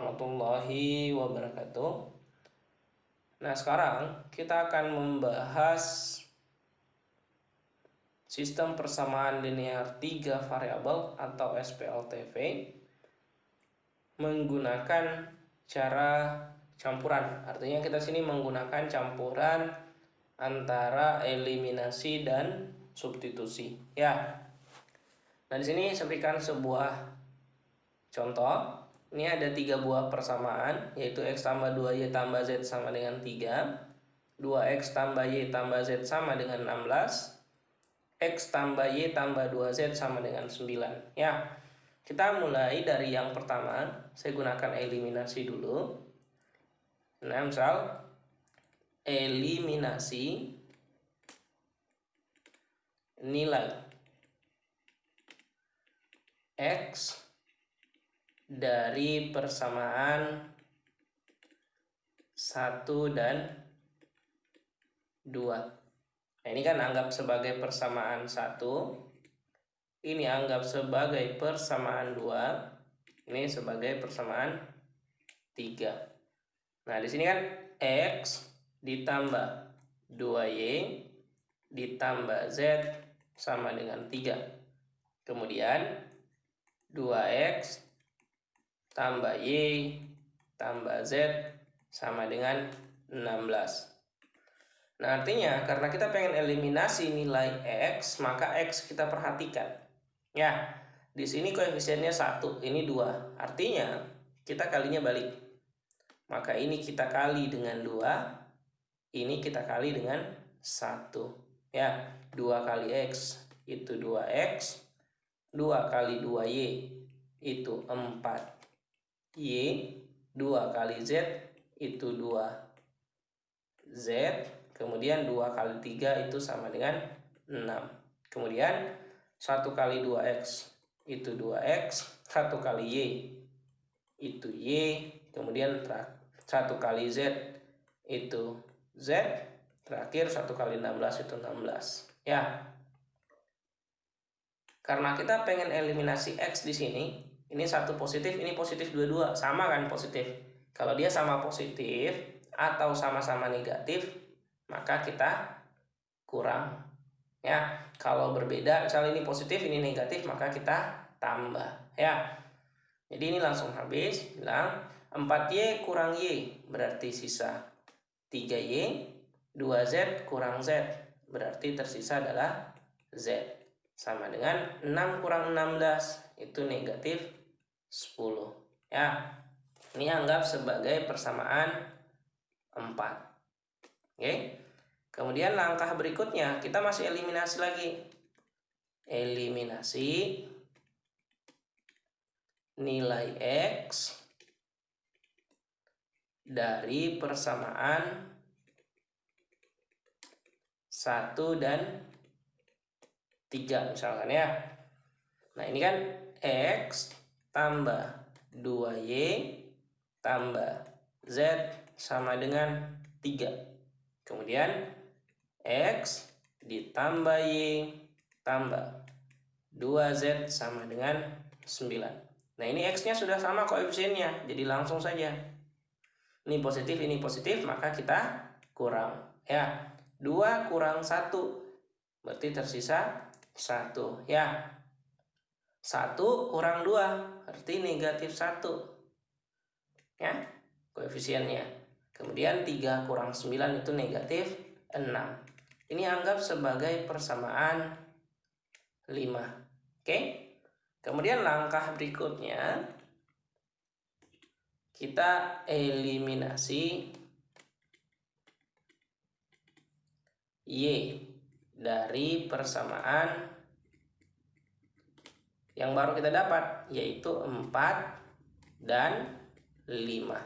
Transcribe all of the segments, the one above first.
warahmatullahi wabarakatuh. Nah, sekarang kita akan membahas sistem persamaan linear 3 variabel atau SPLTV menggunakan cara campuran. Artinya kita sini menggunakan campuran antara eliminasi dan substitusi. Ya. Nah, di sini saya berikan sebuah contoh. Ini ada 3 buah persamaan, yaitu X tambah 2Y tambah Z sama dengan 3, 2X tambah Y tambah Z sama dengan 16, X tambah Y tambah 2Z sama dengan 9. Ya, kita mulai dari yang pertama. Saya gunakan eliminasi dulu. Nah, misal eliminasi nilai X dari persamaan 1 dan 2. Nah, ini kan anggap sebagai persamaan 1. Ini anggap sebagai persamaan 2. Ini sebagai persamaan 3. Nah, di sini kan X ditambah 2Y ditambah Z sama dengan 3. Kemudian 2X tambah Y tambah Z sama dengan 16. Nah, artinya karena kita pengen eliminasi nilai X, maka X kita perhatikan. Ya, di sini koefisiennya 1, ini 2. Artinya kita kalinya balik. Maka ini kita kali dengan 2, ini kita kali dengan 1. Ya, 2 kali X itu 2X, 2 kali 2Y itu 4. Y, 2 kali Z itu 2Z, kemudian 2 kali 3 itu sama dengan 6. Kemudian 1 kali 2X itu 2X, 1 kali Y itu Y, kemudian 1 kali Z itu Z, terakhir 1 kali 16 itu 16. Ya, karena kita pengen eliminasi X di sini, ini satu positif, ini positif dua-dua, sama kan positif. Kalau dia sama positif atau sama-sama negatif, maka kita kurang. Ya, kalau berbeda, misalnya ini positif, ini negatif, maka kita tambah. Ya, jadi ini langsung habis. Bilang 4Y kurang Y berarti sisa 3Y, 2Z kurang Z berarti tersisa adalah Z. Sama dengan 6 kurang 16 itu negatif 10. Ya, ini anggap sebagai persamaan 4. Oke. Kemudian langkah berikutnya kita masih eliminasi lagi. Eliminasi nilai X dari persamaan 1 dan 3 misalkan ya. Nah, ini kan X tambah 2Y tambah Z sama dengan 3. Kemudian X ditambah Y tambah 2Z sama dengan 9. Nah, ini X-nya sudah sama koefisiennya, jadi langsung saja. Ini positif, maka kita kurang. Ya, 2 kurang 1 berarti tersisa 1. Ya, 1 kurang 2 berarti negatif 1. Ya, koefisiennya. Kemudian 3 kurang 9 itu negatif 6. Ini anggap sebagai persamaan 5. Oke. Kemudian langkah berikutnya kita eliminasi Y dari persamaan yang baru kita dapat, yaitu 4 dan 5.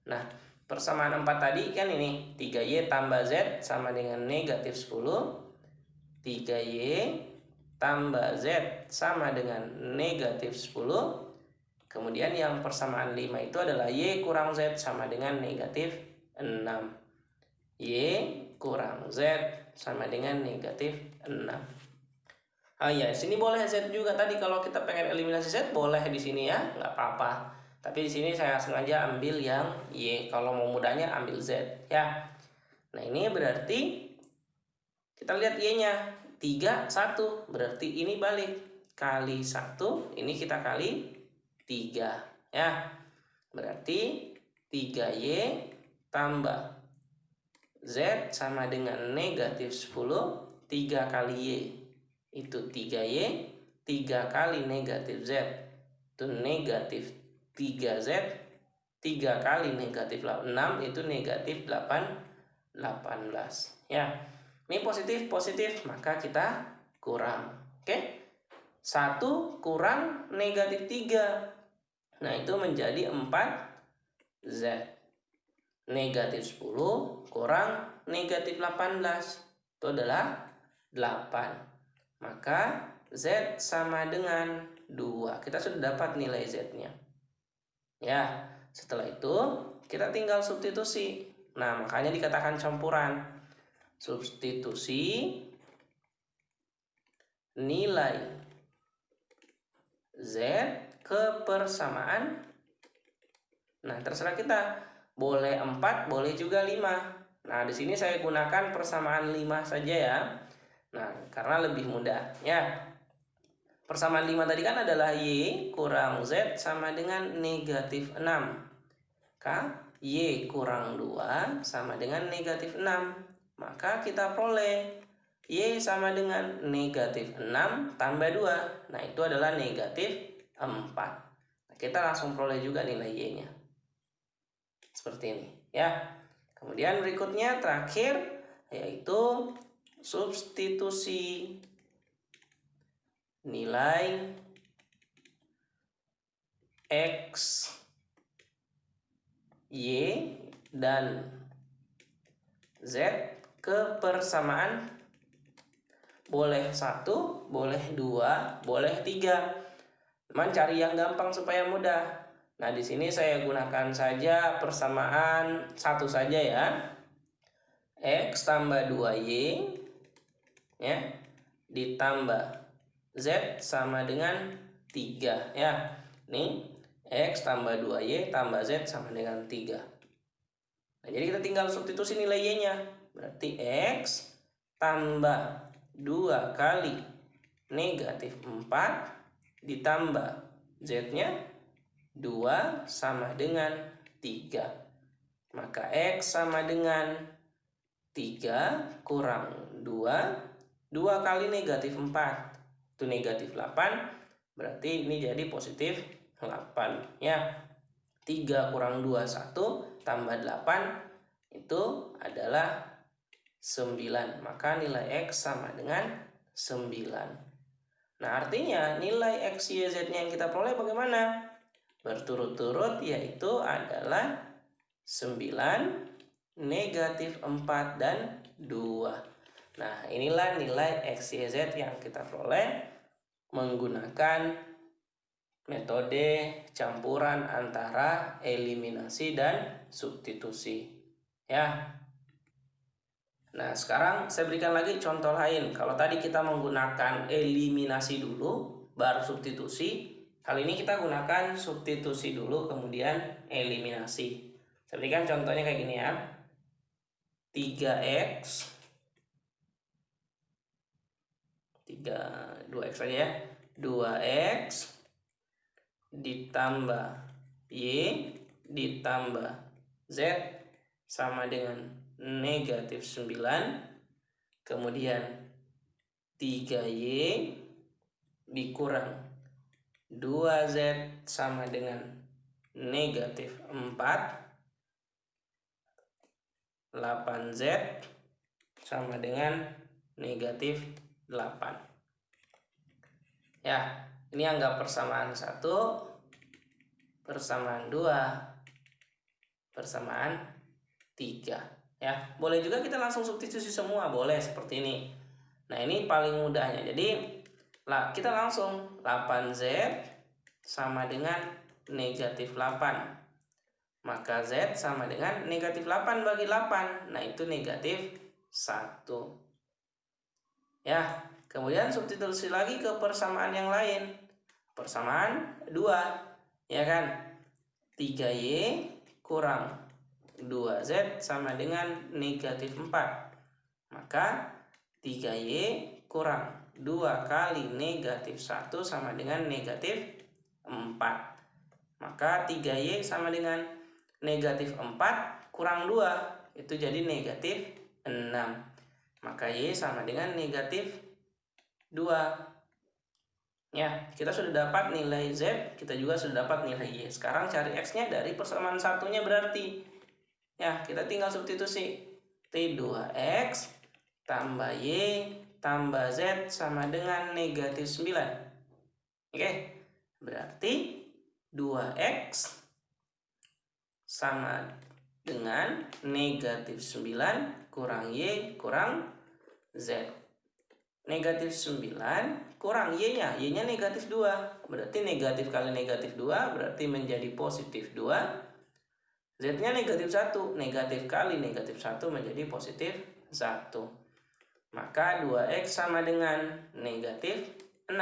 Nah, persamaan 4 tadi kan ini 3Y tambah Z sama dengan negatif 10, 3Y tambah Z sama dengan negatif 10. Kemudian yang persamaan 5 itu adalah Y kurang Z sama dengan negatif 6. Y kurang Z sama dengan negatif 6. Oh ya, sini boleh Z juga tadi, kalau kita pengen eliminasi Z boleh di sini ya, nggak apa-apa. Tapi di sini saya sengaja ambil yang Y. Kalau mau mudahnya ambil Z ya. Nah, ini berarti kita lihat Y-nya 3, 1. Berarti ini balik. Kali 1, ini kita kali 3 ya. Berarti 3Y tambah Z sama dengan negatif 10. 3 kali Y itu 3Y. 3 kali negatif Z itu negatif 3Z. 3 kali negatif 6 itu negatif 18 ya. Ini positif, maka kita kurang. Oke. 1 kurang negatif 3. Nah, itu menjadi 4Z. Negatif 10 kurang negatif 18. Itu adalah 8. Maka Z sama dengan 2. Kita sudah dapat nilai Z-nya. Ya, setelah itu kita tinggal substitusi. Nah, makanya dikatakan campuran. Substitusi nilai Z ke persamaan. Nah, terserah kita. Boleh 4, boleh juga 5. Nah, di sini saya gunakan persamaan 5 saja ya. Nah, karena lebih mudah ya. Persamaan 5 tadi kan adalah Y kurang Z sama dengan negatif 6. Maka Y kurang 2 sama dengan negatif 6. Maka kita peroleh Y sama dengan negatif 6 tambah 2. Nah, itu adalah negatif 4. Nah, kita langsung peroleh juga nilai Y-nya. Seperti ini ya. Kemudian berikutnya terakhir yaitu substitusi nilai X, Y, dan Z ke persamaan. Boleh 1, boleh 2, boleh 3. Teman cari yang gampang supaya mudah. Nah, di sini saya gunakan saja persamaan 1 saja ya. X tambah 2Y ya, ditambah Z sama dengan 3 ya. Nih, X tambah 2Y tambah Z sama dengan 3. Nah, jadi kita tinggal substitusi nilai Y-nya. Berarti X tambah 2 kali negatif 4 ditambah Z-nya 2 sama dengan 3. Maka X sama dengan 3 kurang 2. 2 kali negatif 4 itu negatif 8. Berarti ini jadi positif 8 ya. 3 kurang 2 1 tambah 8 itu adalah 9. Maka nilai X sama dengan 9. Nah, artinya nilai X, Y, Z-nya yang kita peroleh bagaimana? Berturut-turut, yaitu adalah 9, negatif 4, dan 2. Nah, inilah nilai X, Y, Z yang kita peroleh menggunakan metode campuran antara eliminasi dan substitusi. Ya. Nah, sekarang saya berikan lagi contoh lain. Kalau tadi kita menggunakan eliminasi dulu, baru substitusi. Kali ini kita gunakan substitusi dulu, kemudian eliminasi. Saya berikan contohnya kayak gini ya. 3X 2X saja ya. 2X ditambah Y ditambah Z sama dengan negatif 9. Kemudian 3Y dikurang 2Z sama dengan negatif 4. 8Z sama dengan negatif 8. Ya, ini anggap persamaan 1, persamaan 2, persamaan 3. Ya, boleh juga kita langsung substitusi semua, boleh seperti ini. Nah, ini paling mudahnya. Jadi kita langsung 8Z sama dengan negatif 8. Maka Z sama dengan negatif 8 bagi 8. Nah, itu negatif 1. Ya, kemudian substitusi lagi ke persamaan yang lain. Persamaan 2, ya kan? 3Y kurang 2Z sama dengan negatif 4. Maka 3Y kurang 2 kali negatif 1 sama dengan negatif 4. Maka 3Y sama dengan negatif 4 kurang 2. Itu jadi negatif 6. Maka Y sama dengan negatif 2. Ya, kita sudah dapat nilai Z, kita juga sudah dapat nilai Y. Sekarang cari X-nya dari persamaan satunya berarti. Ya, kita tinggal substitusi. T2X tambah Y tambah Z sama dengan negatif 9. Oke, berarti 2X sama dengan negatif 9 kurang Y kurang Z. Negatif 9 kurang Y-nya. Y-nya negatif 2. Berarti negatif kali negatif 2 berarti menjadi positif 2. Z-nya negatif 1. Negatif kali negatif 1 menjadi positif 1. Maka 2X sama dengan negatif 6.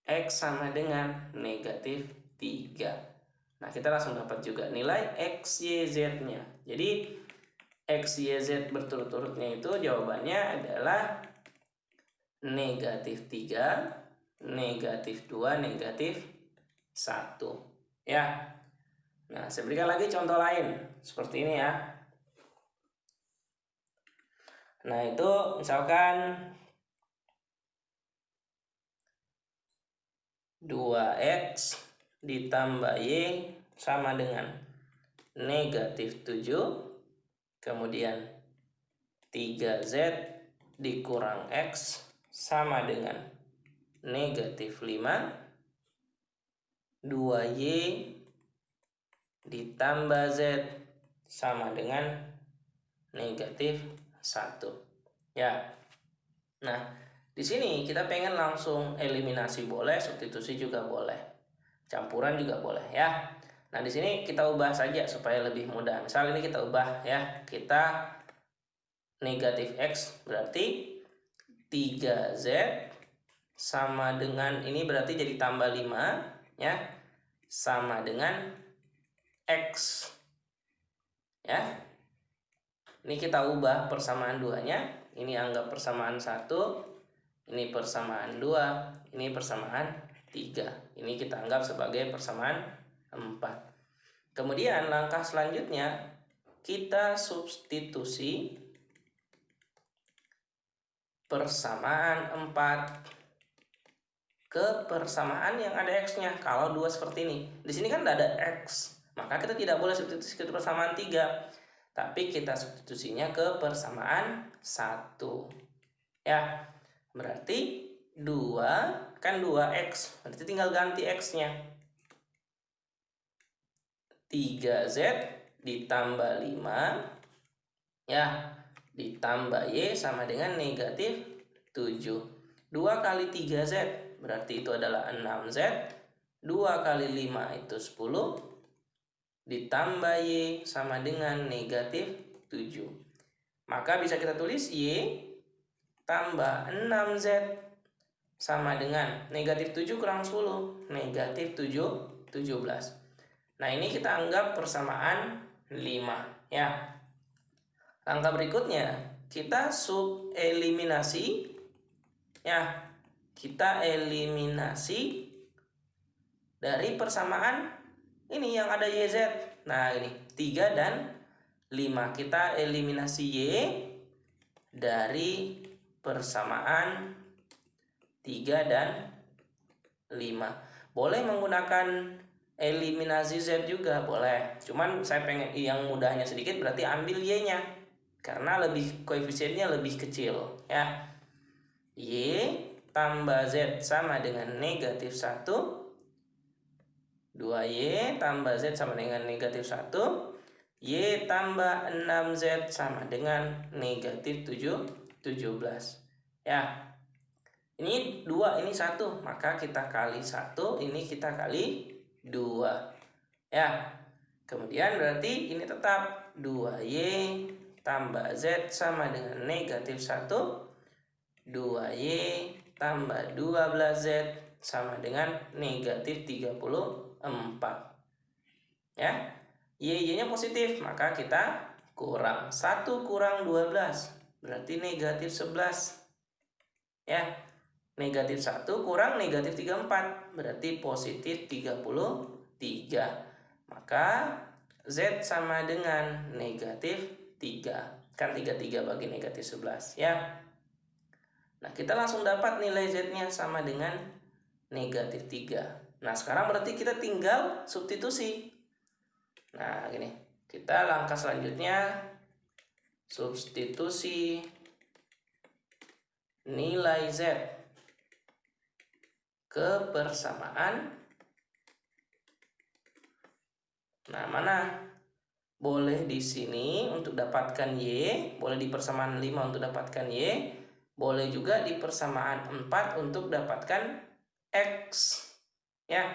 X sama dengan negatif 3. Nah, kita langsung dapat juga nilai X, Y, Z-nya. Jadi, X, Y, Z berturut-turutnya itu jawabannya adalah negatif 3, negatif 2, negatif 1. Ya. Nah, saya berikan lagi contoh lain. Seperti ini ya. Nah, itu misalkan 2X ditambah Y sama dengan negatif 7. Kemudian 3Z dikurang X sama dengan negatif 5. 2Y ditambah Z sama dengan negatif 1. Ya. Nah, di sini kita pengen langsung eliminasi boleh, substitusi juga boleh. Campuran juga boleh ya. Nah, di sini kita ubah saja supaya lebih mudah. Misal ini kita ubah ya. Kita negatif X berarti 3Z sama dengan ini berarti jadi tambah 5 ya. Sama dengan X. Ya. Ini kita ubah persamaan 2-nya. Ini anggap persamaan 1. Ini persamaan 2. Ini persamaan 3. Ini kita anggap sebagai persamaan 4. Kemudian langkah selanjutnya kita substitusi persamaan 4 ke persamaan yang ada X-nya. Kalau 2 seperti ini. Di sini kan tidak ada X. Maka kita tidak boleh substitusi ke persamaan 3. Tapi kita substitusinya ke persamaan 1. Ya, berarti 2 kan 2X. Berarti tinggal ganti X-nya. 3Z ditambah 5. Ya, ditambah Y sama dengan negatif 7. 2 kali 3Z berarti itu adalah 6Z. 2 kali 5 itu 10. Ditambah Y sama dengan negatif 7. Maka bisa kita tulis Y tambah 6Z sama dengan negatif 7 kurang 10. Negatif 17. Nah, ini kita anggap persamaan 5. Ya. Langkah berikutnya, kita subeliminasi. Ya, kita eliminasi dari persamaan ini yang ada YZ. Nah, ini 3 dan 5. Kita eliminasi Y dari persamaan 3 dan 5. Boleh menggunakan eliminasi Z juga, boleh. Cuman saya pengen yang mudahnya sedikit, berarti ambil Y-nya. Karena koefisiennya lebih kecil. Ya. Y tambah Z sama dengan negatif 1. 2Y tambah Z sama dengan negatif 1. Y tambah 6Z sama dengan negatif 17. Ya. Ini 2, ini 1. Maka kita kali 1, ini kita kali 2. Ya. Kemudian berarti ini tetap 2Y tambah Z sama dengan negatif 1. 2Y tambah 12Z sama dengan negatif 34. Ya, Y-nya positif, maka kita kurang. 1 kurang 12, berarti negatif 11. Ya, negatif 1 kurang negatif 34, berarti positif 33. Maka Z sama dengan negatif 3. Kan 33 bagi negatif 11 ya. Nah, kita langsung dapat nilai Z-nya sama dengan negatif 3. Nah, sekarang berarti kita tinggal substitusi. Nah, gini. Kita langkah selanjutnya substitusi nilai Z ke persamaan. Nah, mana? Boleh di sini untuk dapatkan Y, boleh di persamaan 5 untuk dapatkan Y, boleh juga di persamaan 4 untuk dapatkan X. Ya.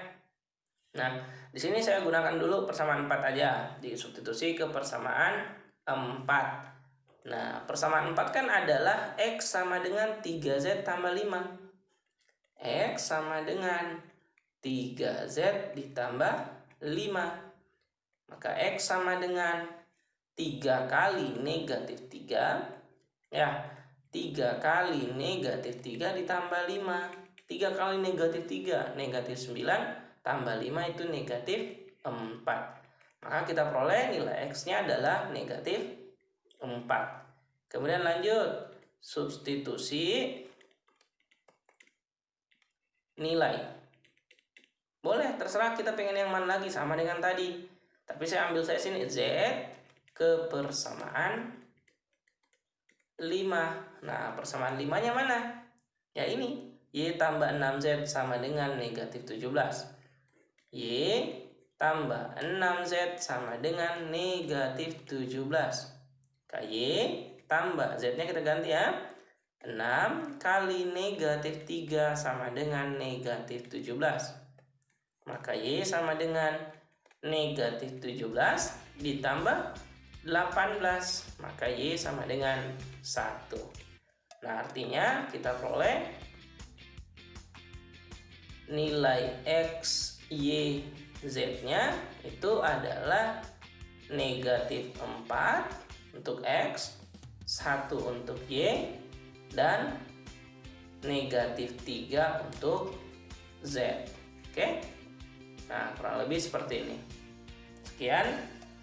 Nah, di sini saya gunakan dulu persamaan 4 aja, disubstitusi ke persamaan 4. Nah, persamaan 4 kan adalah X sama dengan 3Z tambah 5. X sama dengan 3Z ditambah 5. Maka X sama dengan 3 kali negatif 3. Ya, 3 kali negatif 3 ditambah 5. 3 kali negatif 3, negatif 9, tambah 5 itu negatif 4. Maka kita peroleh nilai X-nya adalah negatif 4. Kemudian lanjut, substitusi nilai. Boleh, terserah kita pengen yang mana lagi, sama dengan tadi. Tapi saya ambil sini Z ke persamaan 5. Nah, persamaan 5-nya mana? Ya ini, Y tambah 6Z sama dengan negatif 17. Y tambah 6Z sama dengan negatif 17. Y tambah Z-nya kita ganti ya. 6 kali negatif 3 sama dengan negatif 17. Maka Y sama dengan negatif 17 ditambah 18, maka Y sama dengan 1. Nah, artinya kita peroleh nilai X, Y, Z-nya itu adalah negatif 4 untuk X, 1 untuk Y, dan negatif 3 untuk Z. Oke? Nah, kurang lebih seperti ini. Sekian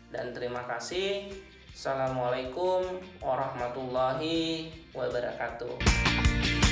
dan terima kasih. Assalamualaikum warahmatullahi wabarakatuh.